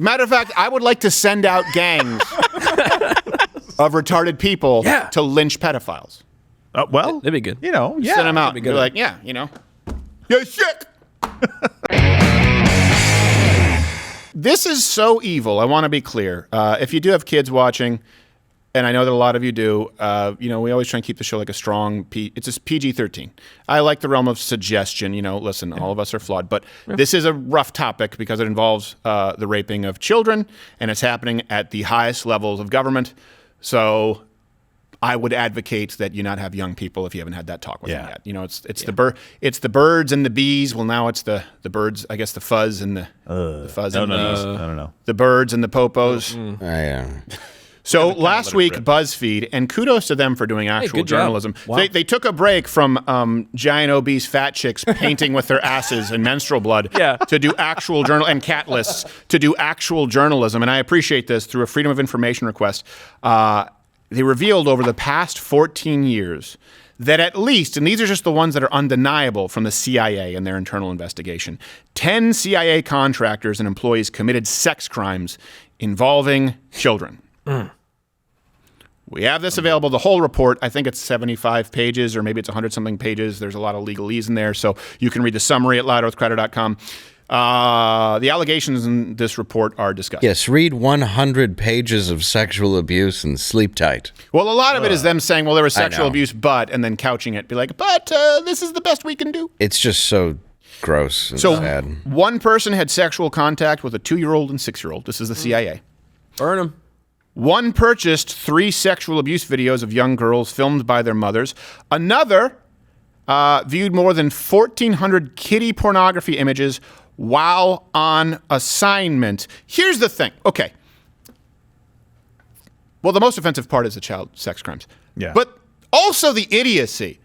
Matter of fact, I would like to send out gangs of retarded people to lynch pedophiles. Well, that'd be good. You know, Send them out. You're like, you're sick. This is so evil. I want to be clear. If you do have kids watching, and I know that a lot of you do, we always try and keep the show like a strong it's just PG-13. I like the realm of suggestion. Listen, all of us are flawed, but this is a rough topic because it involves the raping of children, and it's happening at the highest levels of government. So I would advocate that you not have young people if you haven't had that talk with them yet. It's the birds and the bees. Well, now it's the birds. I guess the fuzz and the fuzz and the bees. I don't know. The birds and the popos. So last week, BuzzFeed, and kudos to them for doing actual journalism. Wow. They took a break from giant obese fat chicks painting with their asses and menstrual blood to do actual and cat lists to do actual journalism. And I appreciate this. Through a Freedom of Information request, they revealed over the past 14 years that at least, and these are just the ones that are undeniable from the CIA in their internal investigation, 10 CIA contractors and employees committed sex crimes involving children. We have this available, the whole report. I think it's 75 pages or maybe it's 100-something pages. There's a lot of legalese in there, so you can read the summary at louderwithcrowder.com. The allegations in this report are disgusting. Yes, read 100 pages of sexual abuse and sleep tight. Well, a lot of it is them saying, well, there was sexual abuse, and then couching it. Be like, but this is the best we can do. It's just so gross and sad. One person had sexual contact with a 2-year-old and 6-year-old. This is the CIA. Burn them. One purchased 3 sexual abuse videos of young girls filmed by their mothers. Another viewed more than 1,400 kiddie pornography images while on assignment. Here's the thing. Okay. Well, the most offensive part is the child sex crimes. Yeah. But also the idiocy.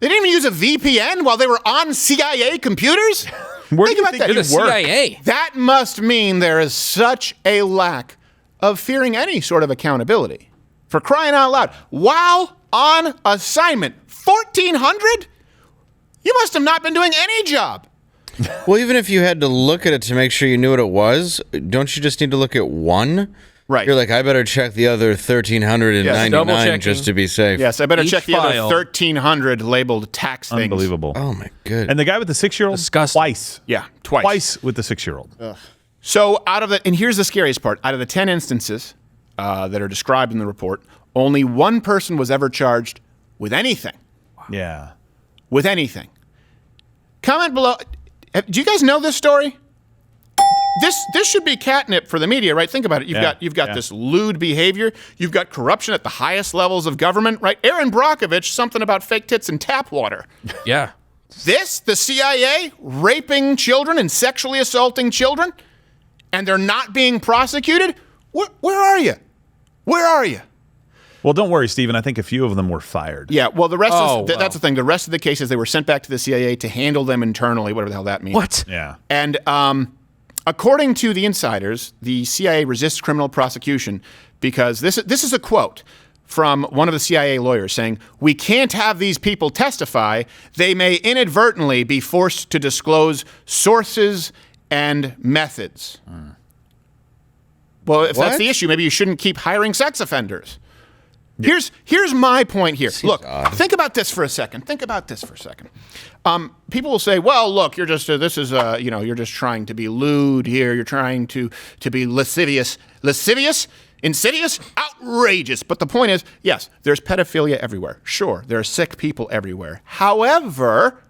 They didn't even use a VPN while they were on CIA computers? Where do you think they're the CIA? That must mean there is such a lack of fearing any sort of accountability. For crying out loud. While on assignment. 1,400? You must have not been doing any job. Well, even if you had to look at it to make sure you knew what it was, don't you just need to look at one? Right. You're like, I better check the other 1,399 just to be safe. Yes, I better check the other 1,300 labeled tax things. Unbelievable. Oh, my goodness. And the guy with the 6-year-old? Disgusting. Twice. Yeah, twice. Twice with the 6-year-old. So and here's the scariest part. Out of the 10 instances that are described in the report, only one person was ever charged with anything. Yeah. With anything. Comment below. Do you guys know this story? This should be catnip for the media, right? Think about it. You've got this lewd behavior. You've got corruption at the highest levels of government, right? Aaron Brockovich, something about fake tits and tap water. Yeah. The CIA, raping children and sexually assaulting children, and they're not being prosecuted? Where are you? Where are you? Well, don't worry, Stephen. I think a few of them were fired. Yeah, well, the rest that's the thing. The rest of the cases, they were sent back to the CIA to handle them internally, whatever the hell that means. What? Yeah. And according to the insiders, the CIA resists criminal prosecution because this is a quote from one of the CIA lawyers saying, "We can't have these people testify. They may inadvertently be forced to disclose sources and methods." Well, if that's the issue, maybe you shouldn't keep hiring sex offenders. Yeah. Here's my point here. Look, think about this for a second. People will say, "Well, look, you're just you're just trying to be lewd here. You're trying to be lascivious, insidious, outrageous." But the point is, yes, there's pedophilia everywhere. Sure, there are sick people everywhere. However,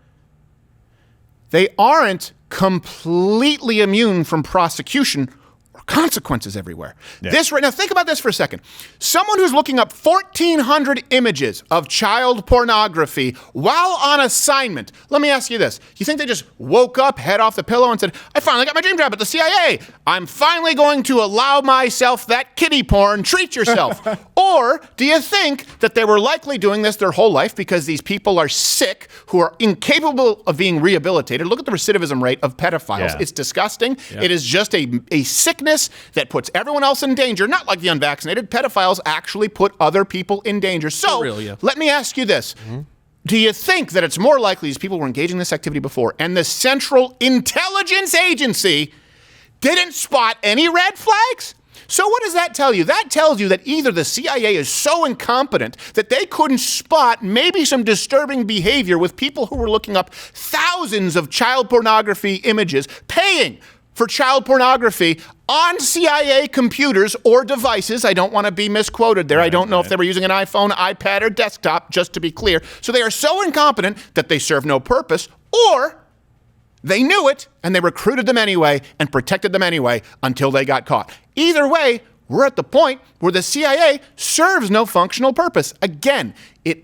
they aren't completely immune from prosecution or consequences everywhere. Yeah. Now think about this for a second. Someone who's looking up 1,400 images of child pornography while on assignment. Let me ask you this. You think they just woke up, head off the pillow, and said, "I finally got my dream job at the CIA. I'm finally going to allow myself that kiddie porn. Treat yourself." Or do you think that they were likely doing this their whole life because these people are sick, who are incapable of being rehabilitated? Look at the recidivism rate of pedophiles. Yeah. It's disgusting. Yeah. It is just a sickness that puts everyone else in danger, not like the unvaccinated. Pedophiles actually put other people in danger. So let me ask you this. Mm-hmm. Do you think that it's more likely these people were engaging in this activity before and the Central Intelligence Agency didn't spot any red flags? So what does that tell you? That tells you that either the CIA is so incompetent that they couldn't spot maybe some disturbing behavior with people who were looking up thousands of child pornography images, paying for child pornography on CIA computers or devices. I don't want to be misquoted there. I don't know if they were using an iPhone, iPad, or desktop, just to be clear. So they are so incompetent that they serve no purpose, or they knew it and they recruited them anyway and protected them anyway until they got caught. Either way, we're at the point where the CIA serves no functional purpose. Again,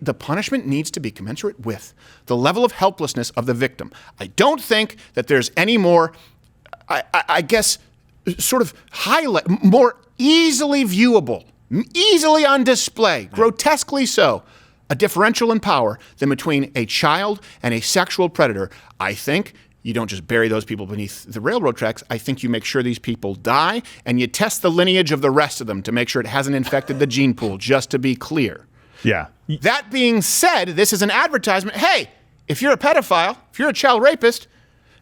the punishment needs to be commensurate with the level of helplessness of the victim. I don't think that there's any more, I guess, sort of more easily viewable, easily on display, grotesquely so, a differential in power than between a child and a sexual predator. I think you don't just bury those people beneath the railroad tracks. I think you make sure these people die, and you test the lineage of the rest of them to make sure it hasn't infected the gene pool, just to be clear. Yeah. That being said, this is an advertisement. Hey, if you're a pedophile, if you're a child rapist,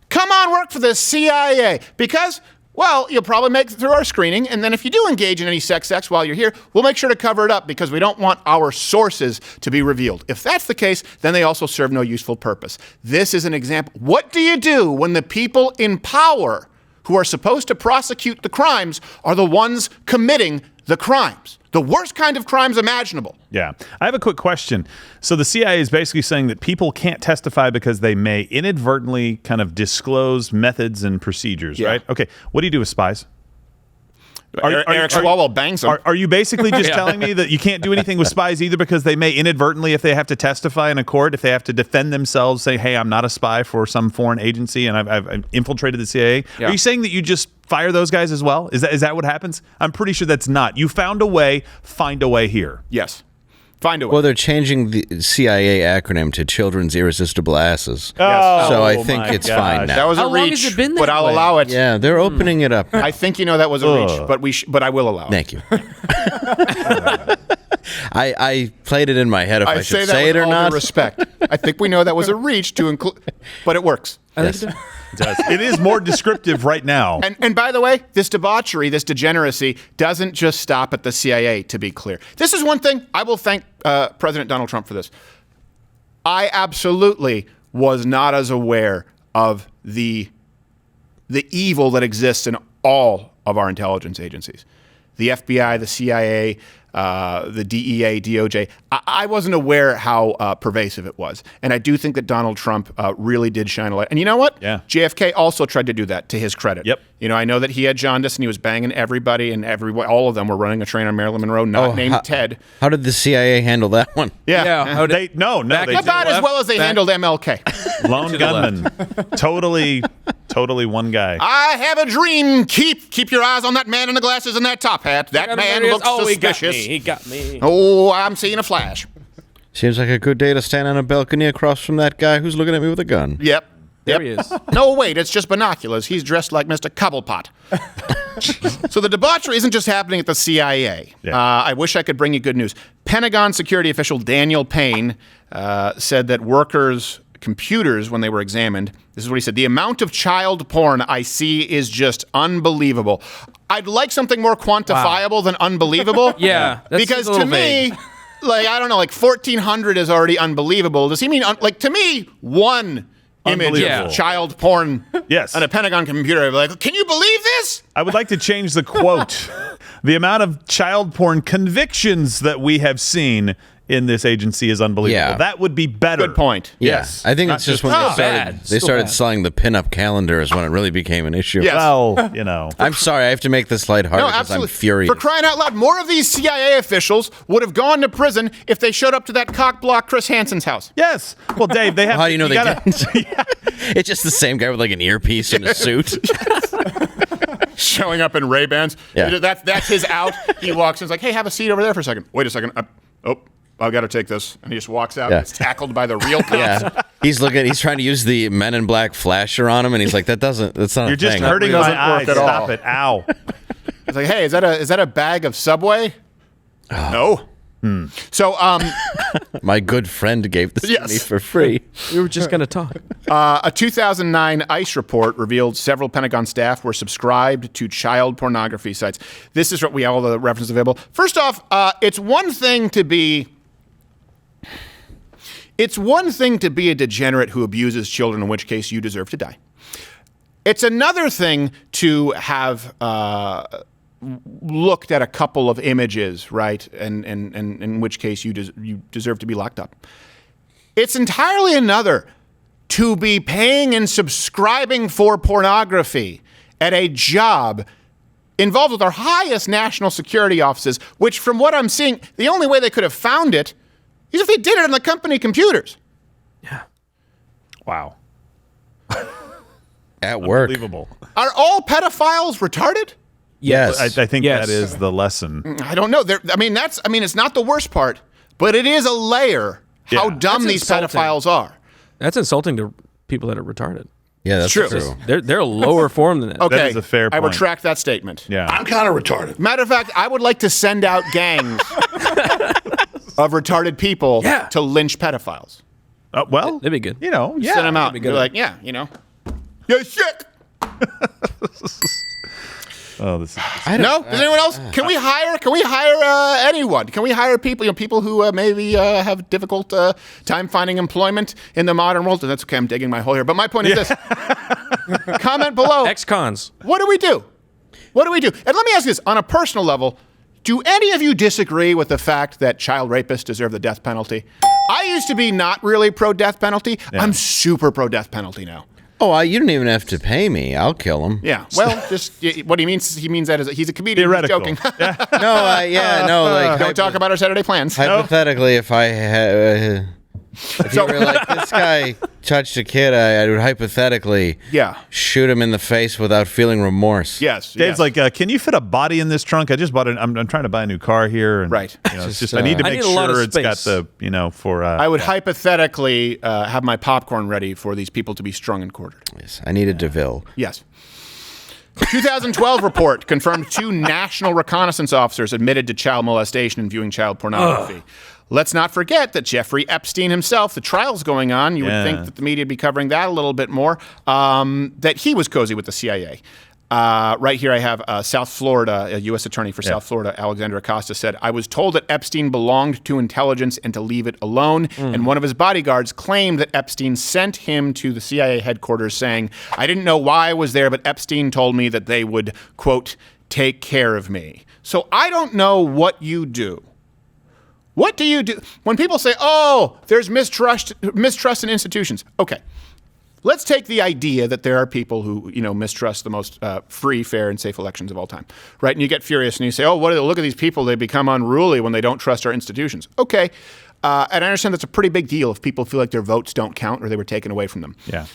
come on work for the CIA, because, well, you'll probably make it through our screening, and then if you do engage in any sex acts while you're here, we'll make sure to cover it up because we don't want our sources to be revealed. If that's the case, then they also serve no useful purpose. This is an example. What do you do when the people in power who are supposed to prosecute the crimes are the ones committing the crimes? The worst kind of crimes imaginable. Yeah. I have a quick question. So the CIA is basically saying that people can't testify because they may inadvertently kind of disclose methods and procedures, right? Okay. What do you do with spies? Eric Swalwell bangs them. Are you basically just telling me that you can't do anything with spies either because they may inadvertently, if they have to testify in a court, if they have to defend themselves, say, hey, I'm not a spy for some foreign agency and I've infiltrated the CIA? Yeah. Are you saying that you just fire those guys as well? Is that what happens? I'm pretty sure that's not. You found a way, find a way here. Yes. Find a way. Well, they're changing the CIA acronym to Children's Irresistible Asses. Oh, so I think it's fine now. That was How a long reach, has it been but that I'll way? allow it. Yeah, they're opening it up. I think that was a reach, but I will allow it. Thank you. I played it in my head if I should say it or with all not. due respect. I think we know that was a reach to include, but it works. Yes. It does. It is more descriptive right now. And by the way, this debauchery, this degeneracy doesn't just stop at the CIA, to be clear. This is one thing I will thank President Donald Trump for this. I absolutely was not as aware of the evil that exists in all of our intelligence agencies. The FBI, the CIA, the DEA, DOJ. I wasn't aware how pervasive it was. And I do think that Donald Trump really did shine a light. And you know what? Yeah. JFK also tried to do that, to his credit. Yep. You know, I know that he had jaundice and he was banging everybody, and all of them were running a train on Marilyn Monroe, not named Ted. How did the CIA handle that one? Yeah. How did They About didn't. as well as they handled MLK. Lone gunman. Totally one guy. I have a dream. Keep your eyes on that man in the glasses and that top hat. That man looks suspicious. He got me. Oh, I'm seeing a flash. Seems like a good day to stand on a balcony across from that guy who's looking at me with a gun. Yep. There he is. No, wait, it's just binoculars. He's dressed like Mr. Cobblepot. So the debauchery isn't just happening at the CIA. Yeah. I wish I could bring you good news. Pentagon security official Daniel Payne said that workers' computers, when they were examined, this is what he said, the amount of child porn I see is just unbelievable. I'd like something more quantifiable than unbelievable. Yeah, that's because a to little me, vague. like, I don't know, like 1,400 is already unbelievable. Does he mean, to me, one image Unbelievable. of child porn Yes. on a Pentagon computer, I'd be like, can you believe this? I would like to change the quote. The amount of child porn convictions that we have seen in this agency is unbelievable. Yeah. That would be better. Good point. Yes. I think Not it's just just- when Oh, bad. they Still started bad. selling the pinup calendar is when it really became an issue. Yes. Well, you know. I'm sorry, I have to make this lighthearted No, because I'm absolutely. furious. For crying out loud, more of these CIA officials would have gone to prison if they showed up to that cock-block Chris Hansen's house. Yes. Well, Dave, they have. How do you know they gotta- didn't? It's just the same guy with like an earpiece and a suit. Showing up in Ray-Bans. Yeah. That's his out. He walks in, he's like, hey, have a seat over there for a second. Wait a second. I've got to take this. And he just walks out. Yeah. Gets tackled by the real cops. Yeah, he's trying to use the Men in Black flasher on him, and he's like, that's not You're a just thing. hurting Doesn't my work eyes. at Stop all. it. Ow. He's like, hey, is that a bag of Subway? No. So, My good friend gave this to me for free. We were just going to talk. a 2009 ICE report revealed several Pentagon staff were subscribed to child pornography sites. This is what we have all the references available. First off, it's one thing to be a degenerate who abuses children, in which case you deserve to die. It's another thing to have looked at a couple of images, right, and in which case you deserve to be locked up. It's entirely another to be paying and subscribing for pornography at a job involved with our highest national security offices, which, from what I'm seeing, the only way they could have found it is if they did it on the company computers. Yeah. Wow. At work. Unbelievable. Are all pedophiles retarded? Yes. I think Yes. that is the lesson. I don't know. It's not the worst part, but it is a layer how Yeah. dumb That's these insulting. pedophiles are. That's insulting to people that are retarded. Yeah, that's True. true. They're a lower form than that. Okay, is a fair I point. retract that statement. Yeah. I'm kind of retarded. Matter of fact, I would like to send out gangs of retarded people Yeah. to lynch pedophiles. Well, That'd be good. You know, yeah. Send them out. be You're good. like, you're sick. Oh, this is No? Is anyone else? Can we hire anyone? Can we hire people, people who maybe have difficult time finding employment in the modern world? That's okay, I'm digging my hole here. But my point is this. Comment below. Ex-cons. What do we do? What do we do? And let me ask you this, on a personal level, do any of you disagree with the fact that child rapists deserve the death penalty? I used to be not really pro-death penalty. Yeah. I'm super pro-death penalty now. Oh, you don't even have to pay me. I'll kill him. Yeah, well, just what he means that is he's a comedian. theoretical. He's joking. Yeah. No, like Don't talk about our Saturday plans. hypothetically, if I had, if you were like this guy touched a kid, I would hypothetically shoot him in the face without feeling remorse. Yes. Dave's like, can you fit a body in this trunk? I just bought it. I'm trying to buy a new car here. And, Right. You know, it's Just, just I need to I make need a lot of sure it's got space. the, for. I would hypothetically have my popcorn ready for these people to be strung and quartered. Yes, I need a DeVille. Yes. 2012 report confirmed 2 national reconnaissance officers admitted to child molestation and viewing child pornography. Let's not forget that Jeffrey Epstein himself, the trial's going on. You would think that the media would be covering that a little bit more, that he was cozy with the CIA. Right here I have South Florida, a U.S. attorney for South Florida, Alexander Acosta, said, I was told that Epstein belonged to intelligence and to leave it alone. And one of his bodyguards claimed that Epstein sent him to the CIA headquarters saying, I didn't know why I was there, but Epstein told me that they would, quote, take care of me. So I don't know what you do. What do you do? When people say, oh, there's mistrust in institutions. Okay. Let's take the idea that there are people who, mistrust the most free, fair, and safe elections of all time, right? And you get furious and you say, oh, look at these people. They become unruly when they don't trust our institutions. Okay. And I understand that's a pretty big deal if people feel like their votes don't count or they were taken away from them. Yeah.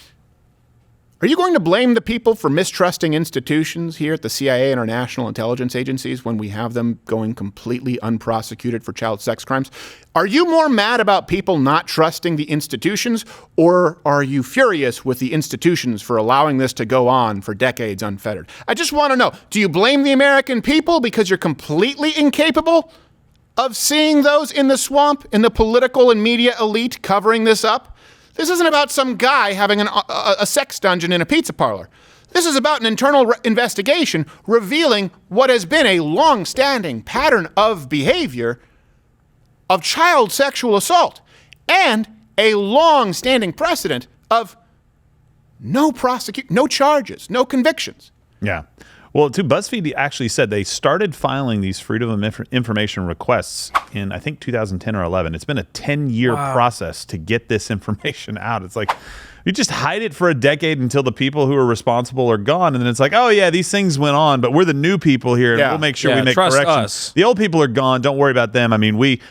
Are you going to blame the people for mistrusting institutions here at the CIA and our national intelligence agencies when we have them going completely unprosecuted for child sex crimes? Are you more mad about people not trusting the institutions, or are you furious with the institutions for allowing this to go on for decades unfettered? I just want to know, do you blame the American people because you're completely incapable of seeing those in the swamp, in the political and media elite covering this up? This isn't about some guy having a sex dungeon in a pizza parlor. This is about an internal investigation revealing what has been a long-standing pattern of behavior of child sexual assault and a long-standing precedent of no charges, no convictions. Yeah. Well, BuzzFeed actually said they started filing these Freedom of Information requests in, I think, 2010 or 11. It's been a 10-year process to get this information out. It's like, you just hide it for a decade until the people who are responsible are gone. And then it's like, oh, yeah, these things went on, but we're the new people here, and we'll make sure we make trust corrections. us. The old people are gone. Don't worry about them. I mean, we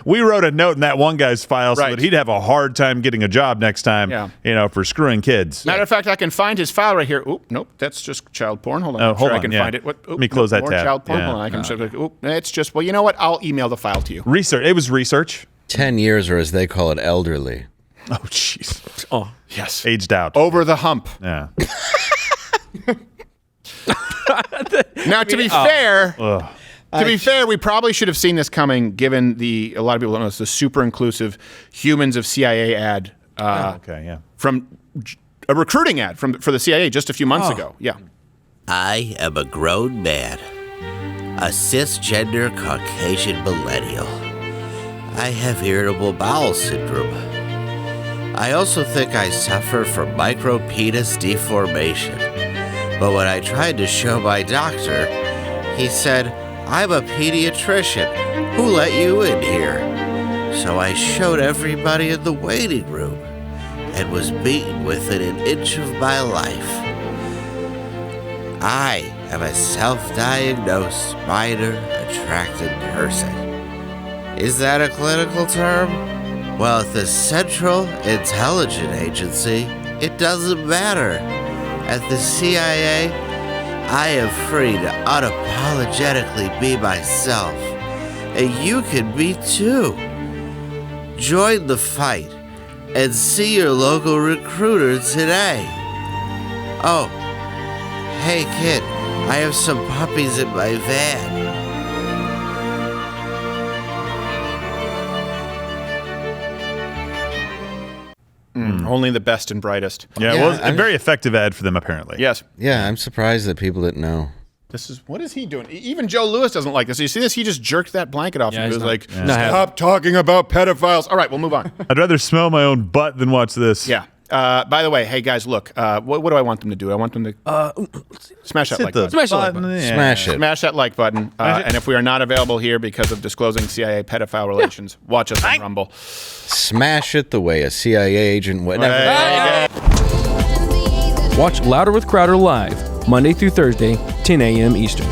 wrote a note in that one guy's file so that he'd have a hard time getting a job next time, for screwing kids. Matter of fact, I can find his file right here. Oop, nope, that's just child porn. Hold on. Oh, hold on, I can find it. Let me close that more tab. Child porn. Yeah. Hold on. I can it's just, well, you know what? I'll email the file to you. Research. It was research. 10 years, or as they call it, elderly. Oh, jeez. Oh, yes. Aged out. Over the hump. Yeah. Now, to be fair, To be fair, we probably should have seen this coming, given a lot of people don't know, it's the super inclusive Humans of CIA ad from a recruiting ad for the CIA just a few months ago. Yeah. I am a grown man, a cisgender Caucasian millennial. I have irritable bowel syndrome. I also think I suffer from micropenis deformation. But when I tried to show my doctor, he said, "I'm a pediatrician. Who let you in here?" So I showed everybody in the waiting room and was beaten within an inch of my life. I am a self-diagnosed minor attracted person. Is that a clinical term? Well, at the Central Intelligence Agency, it doesn't matter. At the CIA, I am free to unapologetically be myself. And you can be too. Join the fight and see your local recruiter today. Oh, hey kid, I have some puppies in my van. Only the best and brightest. Yeah, well, a very effective ad for them, apparently. Yes. Yeah, I'm surprised that people didn't know. What is he doing? Even Joe Lewis doesn't like this. You see this? He just jerked that blanket off and he was like, stop talking about pedophiles. All right, we'll move on. I'd rather smell my own butt than watch this. Yeah. By the way, hey guys, look, what do I want them to do? I want them to smash that like button. Smash the like button. Yeah. Smash it. Smash that like button. And if we are not available here because of disclosing CIA pedophile relations, watch us on Rumble. Smash it the way a CIA agent would. Watch Louder with Crowder live, Monday through Thursday, 10 a.m. Eastern.